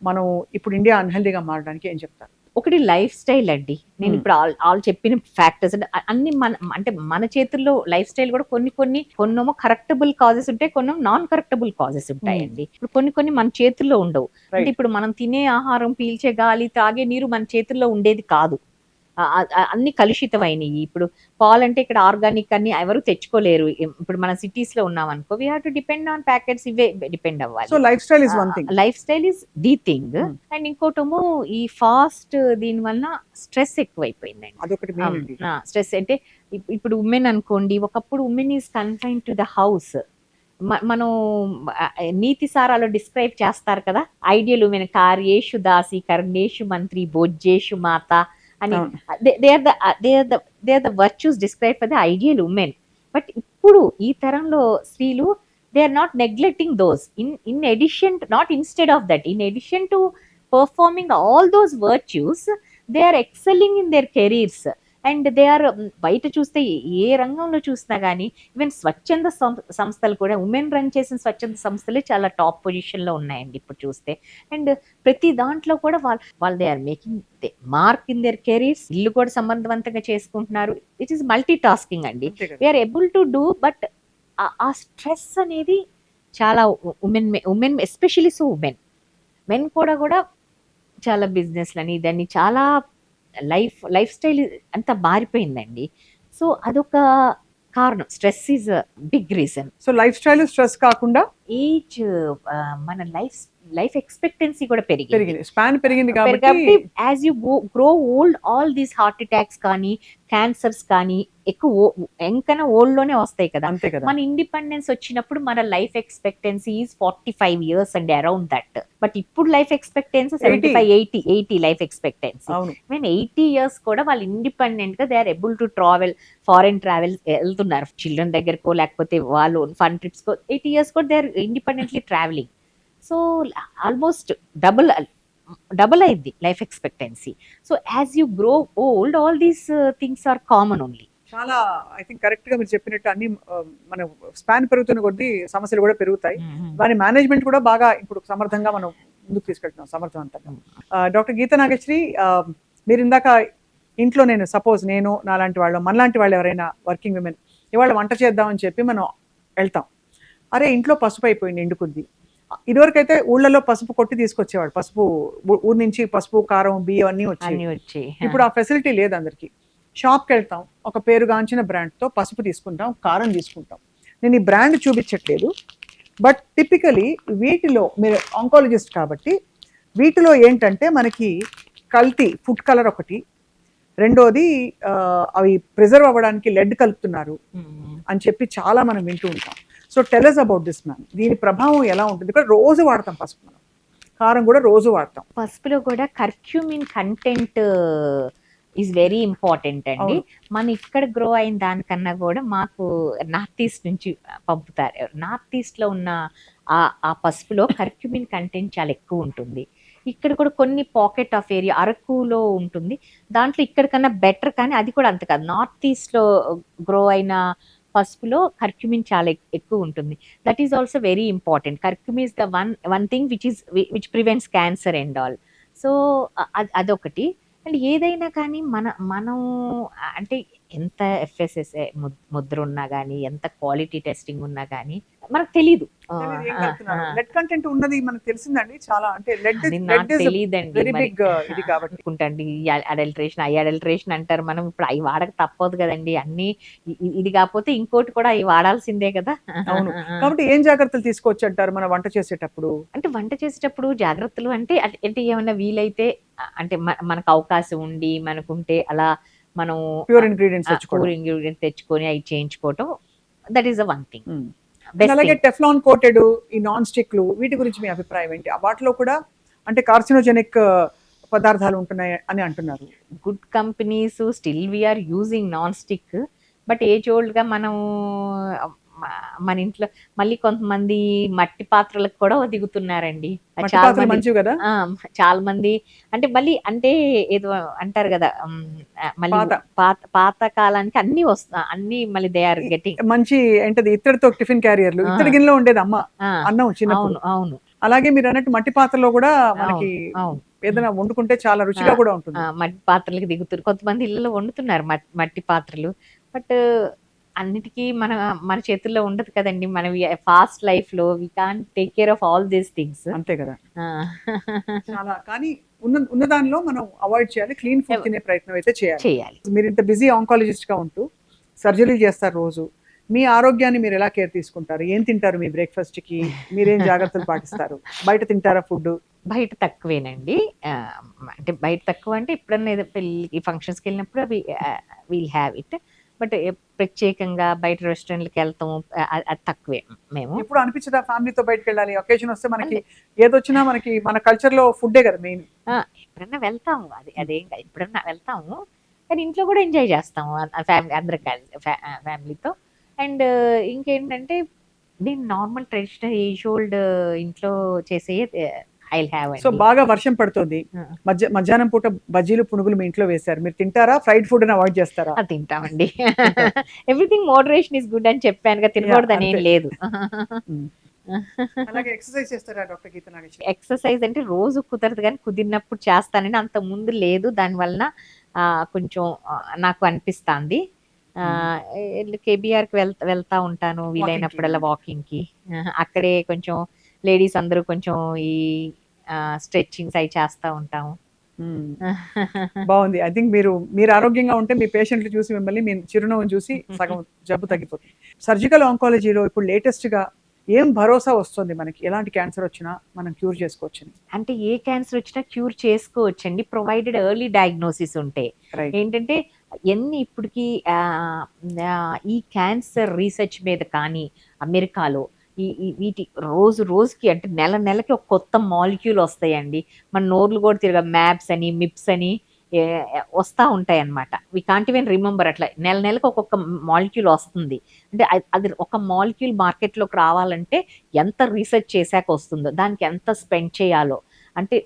మనం ఇప్పుడు ఇండియా అన్హెల్దీగా మారడానికి ఏం చెప్తారు? ఒకటి లైఫ్ స్టైల్ అండి. నేను ఇప్పుడు ఆల్ చెప్పిన ఫ్యాక్టర్స్ అన్ని అంటే మన చేతుల్లో లైఫ్ స్టైల్ కూడా కొన్నేమో కరెక్టబుల్ కాజెస్ ఉంటాయి, కొన్ని నాన్ కరెక్టబుల్ కాజెస్ ఉంటాయండి. ఇప్పుడు కొన్ని మన చేతుల్లో ఉండవు. అంటే ఇప్పుడు మనం తినే ఆహారం, పీల్చే గాలి, తాగే నీరు మన చేతుల్లో ఉండేది కాదు. అన్ని కలుషితమైనవి. ఇప్పుడు పాలంటే ఇక్కడ ఆర్గానిక్ అన్ని ఎవరు తెచ్చుకోలేరు. ఇప్పుడు మన సిటీస్ లో ఉన్నాం అనుకో, we have to depend on packets, ఇవే డిపెండ్ అవ్వాలి. So life style is one thing, life style is the thing. And ఇంకోటేమో ఈ ఫాస్ట్, దీని వల్ల స్ట్రెస్ ఎక్కువైపోయిందండి. అదొకటి స్ట్రెస్ అంటే ఇప్పుడు ఉమెన్ అనుకోండి, ఒకప్పుడు women is confine to the house. మనం నీతి సారాలో డిస్క్రైబ్ చేస్తారు కదా, ఐడియల్ ఉమెన్ కార్యేషు దాసి, కర్ణేషు మంత్రి, భోజ్యేషు మాత అని. They are the virtues describe for the ideal women. But ఇప్పుడు ఈ తరంలో స్త్రీలు, they are not neglecting those. In addition to, not instead of that, in addition to performing all those virtues, they are excelling in their careers. And they are బయట చూస్తే ఏ రంగంలో చూసినా కానీ, ఈవెన్ స్వచ్ఛంద సంస్థలు కూడా, ఉమెన్ రన్ చేసిన స్వచ్ఛంద సంస్థలే చాలా టాప్ పొజిషన్ లో ఉన్నాయండి ఇప్పుడు చూస్తే. అండ్ ప్రతి దాంట్లో కూడా వాళ్ళు they are making mark in their careers. ఇల్లు కూడా సమర్థవంతంగా చేసుకుంటున్నారు. ఇట్ ఈస్ మల్టీ టాస్కింగ్ అండి. We are able to do, but ఆ స్ట్రెస్ అనేది చాలా ఉమెన్ ఎస్పెషలీ. సో మెన్ కూడా చాలా బిజినెస్లని, దాన్ని చాలా లైఫ్ స్టైల్ అంతా మారిపోయిందండి. సో అదొక కారణం. Stress is big reason. So lifestyle stress కాకుండా ఏజ్, మన లైఫ్ ఎక్స్పెక్టెన్సీ కూడా పెరిగింది, స్పాన్ పెరిగింది కాబట్టి as you grow old, all these heart attacks కానీ, క్యాన్సర్స్ కానీ ఎక్కువ ఎంకన్నా ఓల్డ్ లోనే వస్తాయి కదా. మన ఇండిపెండెన్స్ వచ్చినప్పుడు మన లైఫ్ ఎక్స్పెక్టెన్సీ ఈజ్ 45 years అండి, అరౌండ్ దట్. బట్ ఇప్పుడు life expectancy 75, 80 life expectancy. Even 80 years కూడా వాళ్ళు ఇండిపెండెంట్ గా they are able to travel, foreign travel వెళ్తున్నారు, చిల్డ్రన్ దగ్గరకో లేకపోతే వాళ్ళు ఫన్ ట్రిప్స్ కో. 80 years కూడా they are independently travelling. So almost double అయింది life expectancy. So as you grow old, all these things are common only. చాలా ఐ థింక్ కరెక్ట్ గా మీరు చెప్పినట్టు అన్ని మన స్పాన్ పెరుగుతున్న కొద్దీ సమస్యలు కూడా పెరుగుతాయి. దాని మేనేజ్మెంట్ కూడా బాగా ఇప్పుడు సమర్థంగా మనం ముందుకు తీసుకెళ్తున్నాం, సమర్థవంతంగా. డాక్టర్ గీతా నాగేశ్వరి, మీరు ఇందాక ఇంట్లో నేను నాలాంటి వాళ్ళు, మనలాంటి వాళ్ళు ఎవరైనా వర్కింగ్ విమెన్ ఇవాళ వంట చేద్దామని చెప్పి మనం వెళ్తాం. అరే ఇంట్లో పసుపు అయిపోయింది, ఎండుకుంది. ఇదివరకైతే ఊళ్ళలో పసుపు కొట్టి తీసుకొచ్చేవాడు, పసుపు ఊరి నుంచి పసుపు, కారం, బియ్యం అన్నీ వచ్చి. ఇప్పుడు ఆ ఫెసిలిటీ లేదు అందరికి. షాప్కి వెళ్తాం, ఒక పేరుగాంచిన బ్రాండ్తో పసుపు తీసుకుంటాం, కారం తీసుకుంటాం. నేను ఈ బ్రాండ్ చూపించట్లేదు, బట్ టిపికలీ వీటిలో, మీరు ఆంకాలజిస్ట్ కాబట్టి, వీటిలో ఏంటంటే మనకి కల్తీ ఫుడ్ కలర్ ఒకటి, రెండోది అవి ప్రిజర్వ్ అవ్వడానికి లెడ్ కలుపుతున్నారు అని చెప్పి చాలా మనం వింటూ ఉంటాం. So tell us about this ma'am, దీని ప్రభావం ఎలా ఉంటుంది? ఇక్కడ రోజు వాడతాం పసుపు, మనం కారం కూడా రోజు వాడతాం. పసుపులో కూడా curcumin content is very important అండి. మన ఇక్కడ గ్రో అయిన దానికన్నా కూడా మాకు నార్త్ ఈస్ట్ నుంచి పంపుతారు. నార్త్ ఈస్ట్ లో ఉన్న ఆ పసుపులో కర్క్యూమిన్ కంటెంట్ చాలా ఎక్కువ ఉంటుంది. ఇక్కడ కూడా కొన్ని పాకెట్ ఆఫ్ ఏరియా అరకులో ఉంటుంది, దాంట్లో ఇక్కడ కన్నా బెటర్, కానీ అది కూడా అంత కాదు. నార్త్ ఈస్ట్ లో గ్రో అయిన పసుపులో కర్క్యూమిన్ చాలా ఎక్కువ ఉంటుంది. That is also very important. Curcumin is the one thing which prevents cancer and all. So అదొకటి. అండ్ ఏదైనా కానీ మనం అంటే ఎంత ఎఫ్ఎస్ఎస్ఏ ముద్ర ఉన్నా కానీ, ఎంత క్వాలిటీ టెస్టింగ్ ఉన్నా కానీ మనకు తెలీదు. లెడ్ కంటెంట్ ఉన్నది మనకు తెలిసిందండి చాలా. అంటే తెలియదండి అడల్ట్రేషన్, ఐ అడల్ట్రేషన్ అంటారు. మనం ఇప్పుడు అవి వాడక తప్పదు కదండి. అన్ని ఇది కాకపోతే ఇంకోటి కూడా అవి వాడాల్సిందే కదా. అవును. కాబట్టి ఏం జాగ్రత్తలు తీసుకోవచ్చు అంటారు మన వంట చేసేటప్పుడు? అంటే వంట చేసేటప్పుడు జాగ్రత్తలు అంటే ఏమైనా వీలైతే, అంటే మనకు అవకాశం ఉండి మనకుంటే అలా మనం ప్యూర్ ఇంగ్రీడియంట్స్ పూర్ ఇంగ్రీడియంట్ తెచ్చుకొని అవి చేయించుకోవటం, దట్ ఈస్ వన్ థింగ్. అలాగే టెఫ్లాన్ కోటెడ్ ఈ నాన్ స్టిక్లు వీటి గురించి మీ అభిప్రాయం ఏంటి? వాటిలో కూడా అంటే కార్సినోజెనిక్ పదార్థాలు ఉంటున్నాయి అని అంటున్నారు. Good companies still we are using non stick, but age ఓల్డ్గా మనం మన ఇంట్లో మళ్ళీ కొంతమంది మట్టి పాత్రలకు కూడా దిగుతున్నారండి. మట్టి చాలా పాత్రలు మంది మంచివి కదా, చాలా మంది అంటే మళ్ళీ అంటే ఏదో అంటారు కదా, మళ్ళీ పాత కాలానికి అన్ని అన్ని మళ్ళీ దే ఆర్ గెటింగ్ మంచి ఏంటది ఇత్తడితో టిఫిన్ క్యారియర్లు, ఇత్తడి గిన్నెలో ఉండేది అమ్మ అన్నం చిన్నప్పుడు. అవును. అలాగే మీరు అన్నట్టు మట్టి పాత్రలో కూడా మనకి ఏదైనా వండుకుంటే చాలా రుచిగా కూడా ఉంటుంది. మట్టి పాత్రలకి దిగుతారు కొంతమంది, ఇళ్ళలో వండుతున్నారు మట్టి పాత్రలు. బట్ అన్నిటికీ మన చేతుల్లో ఉండదు కదండి. మనం ఫాస్ట్ లైఫ్ లో we can't take care of all these things. అంతే కదా. చాలా కానీ ఉన్న దానిలో మనం అవాయిడ్ చేయాలి, క్లీన్ ఫుడ్ తినే ప్రయత్నం అయితే చేయాలి. మీరు ఇంత బిజీ ఆంకాలజిస్ట్ గా ఉంటూ సర్జరీ చేస్తారు రోజు, మీ ఆరోగ్యాన్ని మీరు ఎలా కేర్ తీసుకుంటారు? ఏం తింటారు? మీ బ్రేక్ఫాస్ట్ కి మీరేం జాగ్రత్తలు పాటిస్తారు? బయట తింటారా ఫుడ్? బయట తక్కువేనండి. అంటే బయట తక్కువ అంటే ఎప్పుడన్నా ఏదో పెళ్ళికి ఫంక్షన్స్కి వెళ్ళినప్పుడు వీల్ హ్యావ్ ఇట్. బట్ ప్రత్యేకంగా బయట రెస్టారెంట్కి వెళ్తాము అది తక్కువే. మేము ఎప్పుడు అనిపించదా ఫ్యామిలీతో బయటకు వెళ్ళాలి? ఒకేషన్ వస్తే మనకి ఏదొచ్చినా మనకి మన కల్చర్ లో ఫుడ్డే కదా మెయిన్. ఎప్పుడన్నా వెళ్తాము, అదేం ఎప్పుడన్నా వెళ్తాము, కానీ ఇంట్లో కూడా ఎంజాయ్ చేస్తాము ఫ్యామిలీ అందరం కలిసి ఫ్యామిలీతో. అండ్ ఇంకేంటంటే నేను నార్మల్ ట్రెడిషనల్ ఏజ్ ఓల్డ్ ఇంట్లో చేసే ఐ హ్యావ్. సో బాగా వర్షం పడుతుంది, మధ్యాహ్నం పూట బజ్జీలు పునుగులు మీ ఇంట్లో వేశారు, మీరు తింటారా? ఫ్రైడ్ ఫుడ్ అని అవాయిడ్ చేస్తారా? తింటామండి. ఎవ్రీథింగ్ మోడరేషన్ ఇస్ గుడ్ అని చెప్పాను, తినకూడదు అని ఏం లేదు. అలాగే ఎక్సర్సైజ్ చేస్తారా డాక్టర్ గీతా నాగేశ్వరి? ఎక్సర్సైజ్ అంటే రోజు కుదరదు, కానీ కుదిరినప్పుడు చేస్తానని. అంత ముందు లేదు, దానివల్ల కొంచెం నాకు అనిపిస్తుంది. కేబిఆర్కి వెళ్తా ఉంటాను వీలైనప్పుడల్లా వాకింగ్కి. అక్కడే కొంచెం లేడీస్ అందరూ కొంచెం ఈ స్ట్రెచ్చింగ్స్ అవి చేస్తూ ఉంటాము. బాగుంది. ఐ థింక్ మీరు ఆరోగ్యంగా ఉంటే మీ పేషెంట్లు చూసి మిమ్మల్ని మీ చిరునవ్వును చూసి సగం జబ్బు తగ్గిపోతుంది. సర్జికల్ ఆంకాలజీలో ఇప్పుడు లేటెస్ట్ గా ఏం భరోసా వస్తుంది మనకి? ఎలాంటి క్యాన్సర్ వచ్చినా మనం క్యూర్ చేసుకోవచ్చు అంటే ఏ క్యాన్సర్ వచ్చినా క్యూర్ చేసుకోవచ్చండి, ప్రొవైడెడ్ ఎర్లీ డయాగ్నోసిస్ ఉంటే. ఏంటంటే ఇప్పటికి ఈ క్యాన్సర్ రీసెర్చ్ మీద కానీ అమెరికాలో వీటి రోజుకి అంటే నెలకి ఒక కొత్త మాలిక్యూల్ వస్తాయండి. మన నోర్లు కూడా తిరగ మ్యాప్స్ అని మిప్స్ అని వస్తూ ఉంటాయి అన్నమాట. We can't even remember. అట్లా నెలకి ఒక్కొక్క మాలిక్యూల్ వస్తుంది. అంటే అది ఒక మాలిక్యూల్ మార్కెట్లోకి రావాలంటే ఎంత రీసెర్చ్ చేశాక వస్తుందో, దానికి ఎంత స్పెండ్ చేయాలో, అంటే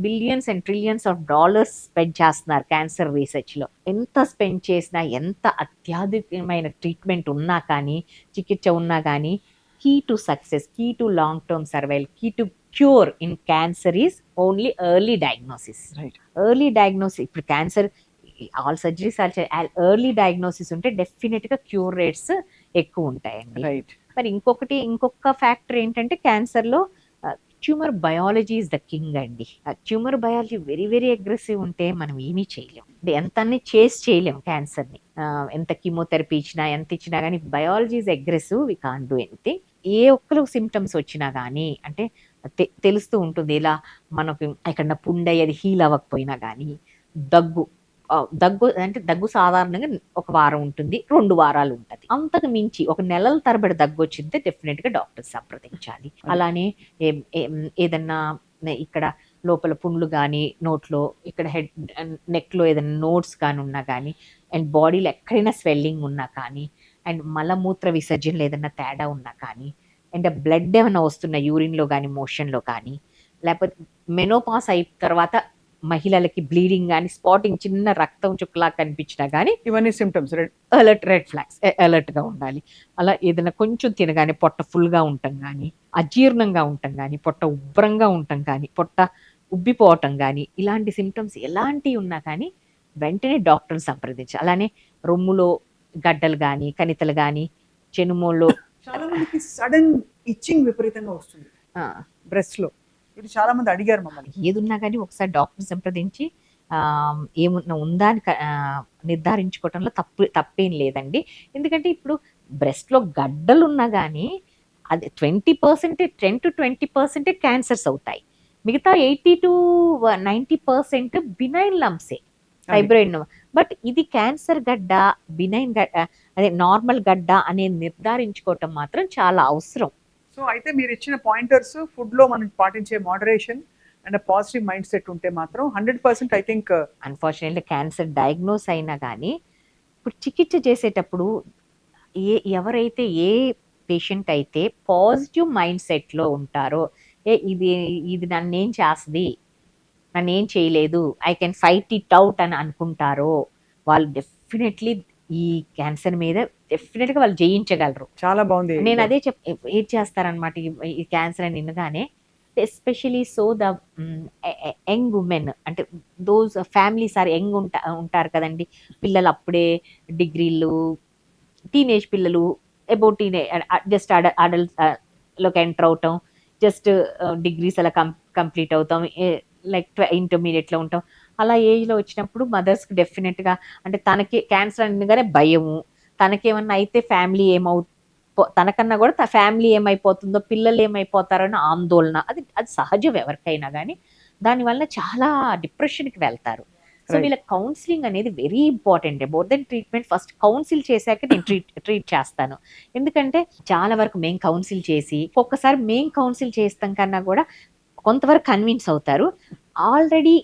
billions and trillions of dollars spend చేస్తున్నారు క్యాన్సర్ రీసెర్చ్లో. ఎంత స్పెండ్ చేసినా, ఎంత అత్యాధునికమైన ట్రీట్మెంట్ ఉన్నా కానీ, చికిత్స ఉన్నా కానీ, key to success, key to long term survival, key to cure in cancer is only early diagnosis. Early diagnosis. ఇప్పుడు cancer all surgeries early diagnosis ఉంటే డెఫినెట్గా క్యూర్ రేట్స్ ఎక్కువ ఉంటాయండి. మరి ఇంకొక ఫ్యాక్టర్ ఏంటంటే క్యాన్సర్లో tumour biology is the king అండి. Tumour biology very very aggressive ఉంటే మనం ఏమీ చేయలేం, ఎంత చేయలేం క్యాన్సర్ని. ఎంత కీమోథెరపీ ఇచ్చినా, ఎంత ఇచ్చినా కానీ biology is aggressive, we can't do anything. ఏ ఒక్కరికి సిమ్టమ్స్ వచ్చినా కానీ అంటే తెలుస్తూ ఉంటుంది. ఇలా మనకు ఎక్కడన్నా పుండయ్యేది హీల్ అవ్వకపోయినా కానీ, దగ్గు సాధారణంగా ఒక వారం ఉంటుంది, 2 వారాలు ఉంటుంది. అంతకు మించి ఒక నెలల తరబడి దగ్గు వచ్చింటే డెఫినెట్గా డాక్టర్ సంప్రదించాలి. అలానే ఏదన్నా ఇక్కడ లోపల పుండ్లు కానీ, నోట్లో ఇక్కడ నెక్లో ఏదైనా నోట్స్ కానీ ఉన్నా కానీ, అండ్ బాడీలో ఎక్కడైనా స్వెల్లింగ్ ఉన్నా కానీ, అండ్ మలమూత్ర విసర్జనలో ఏదైనా తేడా ఉన్నా కానీ, అండ్ బ్లడ్ ఏమైనా వస్తున్న యూరిన్లో కానీ, మోషన్లో కానీ, లేకపోతే మెనోపాస్ అయిన తర్వాత మహిళలకి బ్లీడింగ్ కానీ, స్పాటింగ్ చిన్న రక్తం చుక్కలా కనిపించినా కానీ, ఇవన్నీ సిమ్టమ్స్ రెడ్ ఫ్లాగ్స్. అలర్ట్గా ఉండాలి. అలా ఏదైనా కొంచెం తినగానే పొట్ట ఫుల్గా ఉండటం కానీ, అజీర్ణంగా ఉండటం కానీ, పొట్ట ఉబ్బరంగా ఉండటం కానీ, పొట్ట ఉబ్బిపోవటం కానీ, ఇలాంటి సిమ్టమ్స్ ఎలాంటివి ఉన్నా కానీ వెంటనే డాక్టర్ని సంప్రదించాలి. అలానే రొమ్ములో గడ్డలు కానీ, కణితలు కానీ, చెనుమోల్లో చాలా మందికి సడన్ ఇచ్చింగ్ విపరీతంగా వస్తుంది బ్రెస్ట్ లో. ఇది చాలా మంది అడిగారు మమ్మల్ని. ఏదున్నా కానీ ఒకసారి డాక్టర్ సంప్రదించి ఏమున్నా ఉందా అని నిర్ధారించుకోవటంలో తప్పేం లేదండి. ఎందుకంటే ఇప్పుడు బ్రెస్ట్లో గడ్డలు ఉన్నా కానీ అది 10% 10 to 20% క్యాన్సర్స్ అవుతాయి. మిగతా 80 to 90% బినైన్ లంప్సే. ఫైబ్రాయిడ్ బట్ ఇది క్యాన్సర్ గడ్డ, బినైన్ గడ్డ, అదే నార్మల్ గడ్డ అనేది నిర్ధారించుకోవటం మాత్రం చాలా అవసరం. సో అయితే మీరు ఇచ్చిన పాయింటర్స్ ఫుడ్లో మనం పాటించే moderation and positive mind set ఉంటే మాత్రం 100% I think unfortunately cancer diagnose అయినా కానీ ఇప్పుడు చికిత్స చేసేటప్పుడు ఎవరైతే ఏ పేషెంట్ అయితే పాజిటివ్ మైండ్ సెట్లో ఉంటారో, ఇది ఇది నన్ను ఏం చేస్తుంది, నన్ను ఏం చేయలేదు, I can fight it out అని అనుకుంటారో వాళ్ళు డెఫినెట్లీ ఈ క్యాన్సర్ మీద డెఫినెట్గా వాళ్ళు జయించగలరు. చాలా బాగుంది. నేను అదే ఏం చేస్తారనమాట ఈ క్యాన్సర్ అని వినగానే, especially so the young women, అంటే దోస్ ఫ్యామిలీస్ ఆర్ యంగ్ ఉంటారు కదండి, పిల్లలు అప్పుడే డిగ్రీలు, టీనేజ్ పిల్లలు, అబౌట్ జస్ట్ అడల్ట్ లోకి ఎంటర్ అవటం, జస్ట్ డిగ్రీస్ అలా కంప్లీట్ అవుతాం, లైక్ ఇంటర్మీడియట్లో ఉంటాం, అలా ఏజ్లో వచ్చినప్పుడు మదర్స్కి డెఫినెట్గా అంటే తనకి క్యాన్సర్ అనగానే భయము, తనకేమన్నా అయితే ఫ్యామిలీ తనకన్నా కూడా ఫ్యామిలీ ఏమైపోతుందో, పిల్లలు ఏమైపోతారో అని ఆందోళన, అది సహజం ఎవరికైనా కానీ. దానివల్ల చాలా డిప్రెషన్కి వెళ్తారు. సో వీళ్ళ కౌన్సిలింగ్ అనేది very important. More than treatment, first council చేశాక నేను ట్రీట్ చేస్తాను. ఎందుకంటే చాలా వరకు మేము కౌన్సిల్ చేసి, ఒక్కొక్కసారి మేము కౌన్సిల్ చేస్తాం కన్నా కూడా కొంతవరకు కన్విన్స్ అవుతారు. ఆల్రెడీ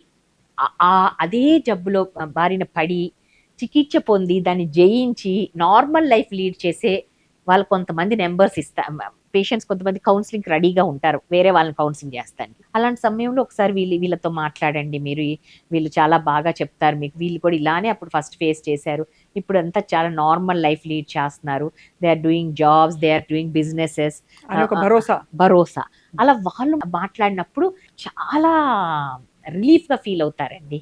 అదే జబ్బులో బారిన పడి చికిత్స పొంది దాన్ని జయించి నార్మల్ లైఫ్ లీడ్ చేసే వాళ్ళు కొంతమంది నెంబర్స్ పేషెంట్స్ కొంతమంది కౌన్సిలింగ్ రెడీగా ఉంటారు, వేరే వాళ్ళని కౌన్సిలింగ్ చేస్తాను. అలాంటి సమయంలో ఒకసారి వీళ్ళతో మాట్లాడండి, వీళ్ళు చాలా బాగా చెప్తారు మీకు, వీళ్ళు కూడా ఇలానే అప్పుడు ఫస్ట్ ఫేస్ చేశారు, ఇప్పుడు అంతా చాలా నార్మల్ లైఫ్ లీడ్ చేస్తున్నారు, they are doing jobs, they are doing businesses, భరోసా. అలా వాళ్ళు మాట్లాడినప్పుడు చాలా రిలీఫ్గా ఫీల్ అవుతారండి.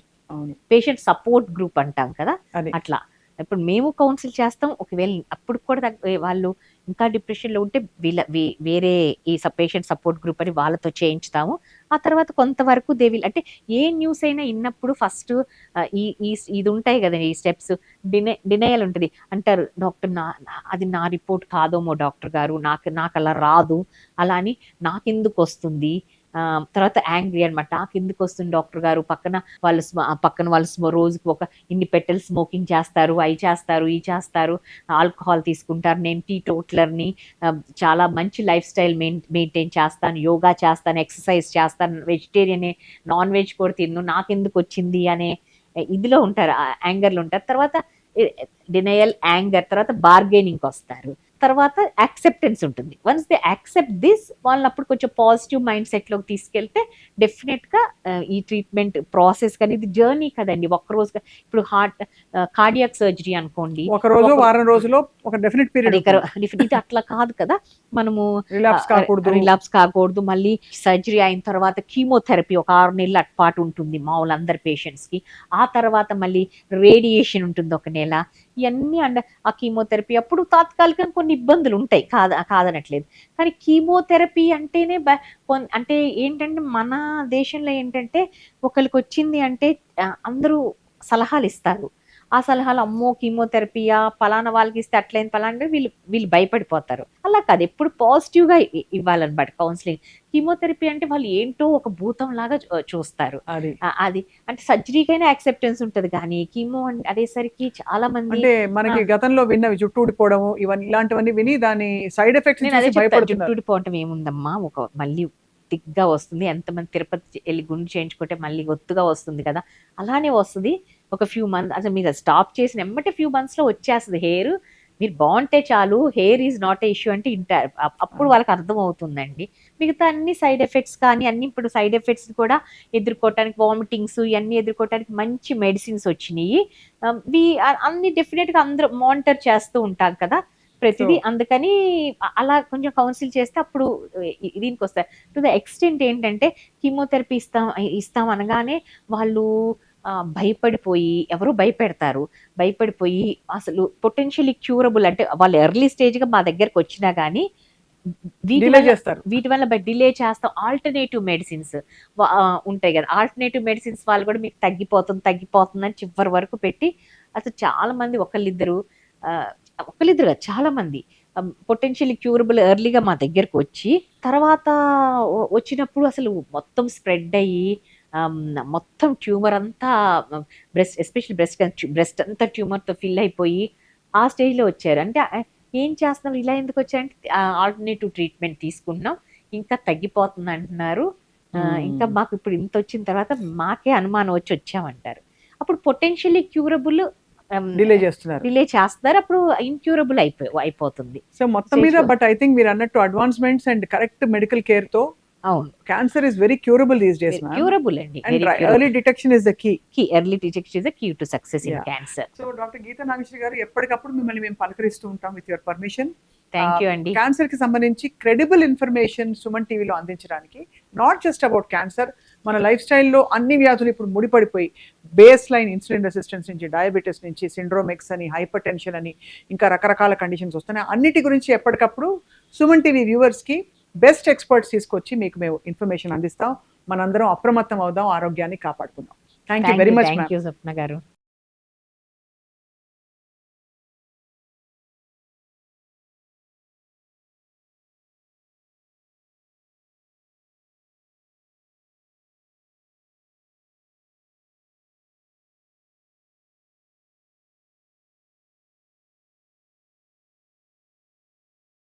పేషెంట్ సపోర్ట్ గ్రూప్ అంటాం కదా, అట్లా. ఇప్పుడు మేము కౌన్సిల్ చేస్తాం, ఒకవేళ అప్పుడు కూడా వాళ్ళు ఇంకా డిప్రెషన్లో ఉంటే వేరే ఈ పేషెంట్ సపోర్ట్ గ్రూప్ అని వాళ్ళతో చేయించుతాము. ఆ తర్వాత కొంతవరకు అంటే ఏ న్యూస్ అయినా విన్నప్పుడు ఫస్ట్ ఇది ఉంటాయి కదా ఈ స్టెప్స్, డినయల్ ఉంటుంది. అంటారు డాక్టర్ అది నా రిపోర్ట్ కాదోమో డాక్టర్ గారు, నాకు అలా రాదు, అలా అని నాకెందుకు వస్తుంది, తర్వాత యాంగ్రీ అనమాట, నాకెందుకు వస్తుంది డాక్టర్ గారు, పక్కన వాళ్ళు రోజుకి ఇన్ని పెట్టెలు స్మోకింగ్ చేస్తారు, అవి చేస్తారు, ఈ చేస్తారు, ఆల్కహాల్ తీసుకుంటారు, నేను టీటోటలర్ని, చాలా మంచి లైఫ్ స్టైల్ మెయింటైన్ చేస్తాను, యోగా చేస్తాను, ఎక్సర్సైజ్ చేస్తాను, వెజిటేరియన్, నాన్ వెజ్ కూడా తిన్ను, నాకెందుకు వచ్చింది అనే ఇదిలో ఉంటారు, యాంగర్లో ఉంటారు. తర్వాత డినయల్, యాంగర్, తర్వాత బార్గెనింగ్కి వస్తారు, తర్వాత యాక్సెప్టెన్స్ ఉంటుంది. వన్స్ దే యాక్సెప్ట్ దిస్, వాళ్ళని అప్పుడు కొంచెం పాజిటివ్ మైండ్ సెట్లోకి తీసుకెళ్తే డెఫినెట్గా ఈ ట్రీట్మెంట్ ప్రాసెస్ కానీ ఇది జర్నీ కదండి, ఒక్కరోజు. ఇప్పుడు కార్డియాక్ సర్జరీ అనుకోండి, ఒక రోజు వారం రోజులో ఒక డెఫినెట్ పీరియడ్, ఇది అట్లా కాదు కదా, మనము రిలాప్స్ కాకూడదు. మళ్ళీ సర్జరీ అయిన తర్వాత కీమోథెరపీ ఒక 6 నెలల పాటు ఉంటుంది మామూలు అందరి పేషెంట్స్కి. ఆ తర్వాత మళ్ళీ రేడియేషన్ ఉంటుంది 1 నెల. ఇవన్నీ ఆ కీమోథెరపీ అప్పుడు తాత్కాలికంగా కొన్ని ఇబ్బందులు ఉంటాయి, కాదనట్లేదు. కానీ కీమోథెరపీ అంటేనే అంటే ఏంటంటే మన దేశంలో ఏంటంటే ఒకరికి వచ్చింది అంటే అందరూ సలహాలు ఇస్తారు. ఆ సలహాలు, అమ్మో కీమోథెరపీయా, పలానా వాళ్ళకి ఇస్తే అట్లయింది, పలానా వీళ్ళు భయపడిపోతారు. అలా కాదు, ఎప్పుడు పాజిటివ్గా ఇవ్వాలన్నమాట కౌన్సిలింగ్. కీమోథెరపీ అంటే వాళ్ళు ఏంటో ఒక భూతం లాగా చూస్తారు. అది అంటే సర్జరీకైనా యాక్సెప్టెన్స్ ఉంటుంది, కానీ కీమో అనేసరికి చాలా మంది అంటే మనకి గతంలో విన్నవి జుట్టు ఊడిపోవడము ఇలాంటివన్నీ విని దాని సైడ్ ఎఫెక్ట్స్ జుట్టు ఊడిపోవటం ఏముందమ్మా, మళ్ళీ థిక్గా వస్తుంది, ఎంతమంది తిరుపతి వెళ్ళి గుండు చేయించుకుంటే మళ్ళీ ఒత్తుగా వస్తుంది కదా, అలానే వస్తుంది. ఒక ఫ్యూ మంత్స్ అసలు మీరు స్టాప్ చేసిన ఎమ్మటే ఫ్యూ మంత్స్లో వచ్చేస్తుంది హెయిర్, మీరు బాగుంటే చాలు, hair is not a issue అంటే ఇంటారు. అప్పుడు వాళ్ళకి అర్థమవుతుందండి. మిగతా అన్ని సైడ్ ఎఫెక్ట్స్ కానీ అన్ని ఇప్పుడు సైడ్ ఎఫెక్ట్స్ కూడా ఎదుర్కోవటానికి, వామిటింగ్స్ ఇవన్నీ ఎదుర్కోవటానికి మంచి మెడిసిన్స్ వచ్చినాయి. అన్ని డెఫినెట్గా అందరూ మానిటర్ చేస్తూ ఉంటాం కదా ప్రతిదీ, అందుకని అలా కొంచెం కౌన్సిల్ చేస్తే అప్పుడు దీనికి వస్తారు. టు ద ఎక్స్టెంట్ ఏంటంటే కీమోథెరపీ ఇస్తాం అనగానే వాళ్ళు భయపడిపోయి, ఎవరు భయపడిపోయి అసలు పొటెన్షియలీ క్యూరబుల్ అంటే వాళ్ళు ఎర్లీ స్టేజ్గా మా దగ్గరకు వచ్చినా కానీ వీటి వల్ల డిలే చేస్తాం. ఆల్టర్నేటివ్ మెడిసిన్స్ ఉంటాయి కదా, ఆల్టర్నేటివ్ మెడిసిన్స్ వాళ్ళు కూడా మీకు తగ్గిపోతుంది అని చివరి వరకు పెట్టి, అసలు చాలా మంది ఒకళ్ళిద్దరు చాలా మంది పొటెన్షియల్లీ క్యూరబుల్ ఎర్లీగా మా దగ్గరకు వచ్చి, తర్వాత వచ్చినప్పుడు అసలు మొత్తం స్ప్రెడ్ అయ్యి మొత్తం ట్యూమర్ అంతా బ్రెస్ట్ ఎస్పెషల్లీ బ్రెస్ట్ అంతా ట్యూమర్తో ఫిల్ అయిపోయి ఆ స్టేజ్లో వచ్చారు. అంటే ఏం చేస్తున్నాం, ఇలా ఎందుకు వచ్చారంటే ఆల్టర్నేటివ్ ట్రీట్మెంట్ తీసుకున్నాం, ఇంకా తగ్గిపోతుంది అంటున్నారు. ఇంకా మాకు ఇప్పుడు ఇంత వచ్చిన తర్వాత మాకే అనుమానం వచ్చామంటారు. అప్పుడు పొటెన్షియల్లీ క్యూరబుల్ డిలే చేస్తున్నారు. డిలే చేస్తారు, అప్పుడు ఇన్క్యూరబుల్ అయిపోతుంది. సో మొత్తం మీద బట్ ఐ థింక్ మీరు అన్నట్టు advancements and correct medical care తో అవును, cancer is very curable these days. Curable అండి. Early detection is the key. Early detection is the key to success in cancer. So doctor Geetha Nageswari గారు, ఎప్పటికప్పుడు మిమ్మల్ని మేము పలకరిస్తూ ఉంటాం with your permission. Thank you అండి. క్యాన్సర్ కి సంబంధించి క్రెడిబుల్ ఇన్ఫర్మేషన్ సుమన్ టీవీలో అందించడానికి, నాట్ జస్ట్ అబౌట్ క్యాన్సర్, మన లైఫ్ స్టైల్లో అన్ని వ్యాధులు ఇప్పుడు ముడిపడిపోయి బేస్ లైన్ ఇన్సులిన్ రెసిస్టెన్స్ నుంచి, డయాబెటీస్ నుంచి, సిండ్రోమిక్స్ అని, హైపర్ టెన్షన్ అని, ఇంకా రకరకాల కండిషన్స్ వస్తున్నాయి. అన్నిటి గురించి ఎప్పటికప్పుడు సుమన్ టీవీ వ్యూవర్స్ కి బెస్ట్ ఎక్స్పర్ట్స్ తీసుకొచ్చి మీకు మేము ఇన్ఫర్మేషన్ అందిస్తాం. మనందరం అప్రమత్తం అవుదాం, ఆరోగ్యాన్ని కాపాడుకుందాం. Thank you very much. Thank you Swapna గారు.